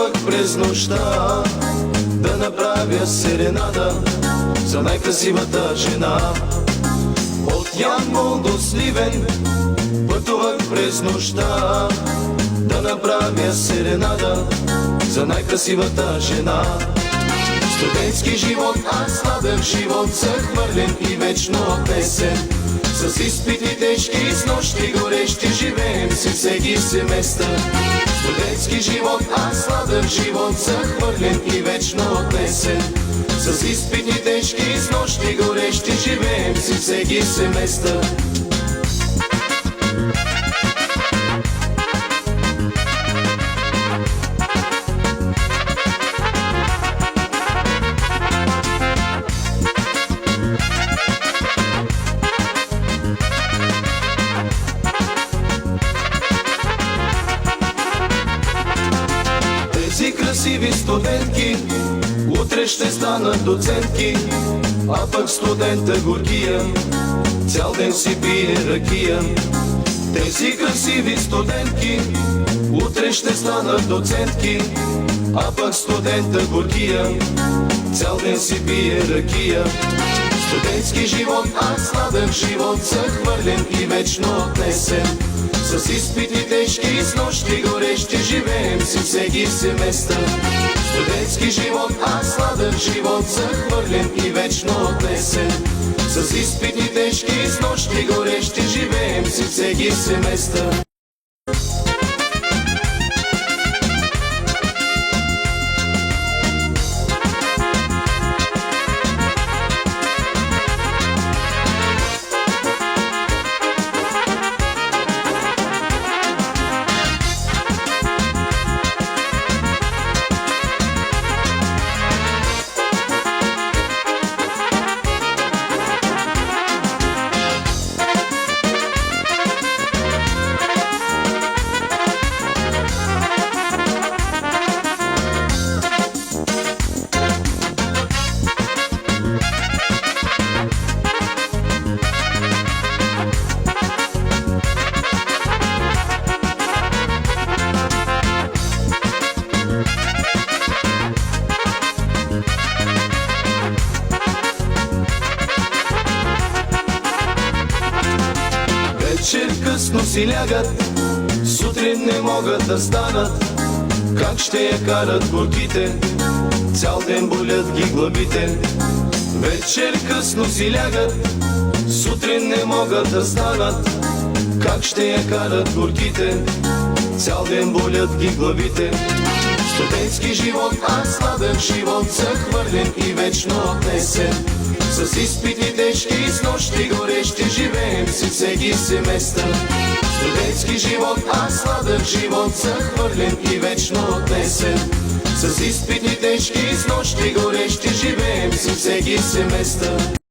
Пътувах през нощта да направя серенада за най-красивата жена. От Ямбол до Сливен пътувах през нощта да направя серенада за най-красивата жена. Студентски живот, аз сладък живот, захвърлен и вечно песен. С изпити тежки, с нощи горещи, живеем си всеки семестър. Студентски живот, аз сладък живот, захвърлен и вечно песен. С изпити тежки, с нощи горещи, живеем си всеки семестър. Тези красиви студентки утре ще станат доцентки, а пък студента горкия цял ден си пие ракия. Тези красиви студентки утре ще станат доцентки, а пък студента горкия цял ден си пие ракия. Студентски живот, аз сладък живот, захвърлен и вечно песен. С изпити тежки, с нощи горещи, живеем си всеки семестър. Студентски живот, аз сладък живот, захвърлен и вечно песен. С изпити тежки, с нощи горещи, живеем си всеки семестър. Вечер късно си лягат, сутрин не могат да станат. Как ще я карат горките, цял ден болят ги главите. Вечер късно си лягат, сутрин не могат да станат. Как ще я карат горките, цял ден болят ги главите. Студентски живот, аз сладък живот, захвърлен и вечно песен. С изпити тежки, с нощи горещи, живеем си всеки семестър. Студентски живот, аз сладък живот, захвърлен и вечно песен. С изпити тежки, с нощи горещи, живеем си всеки семестър.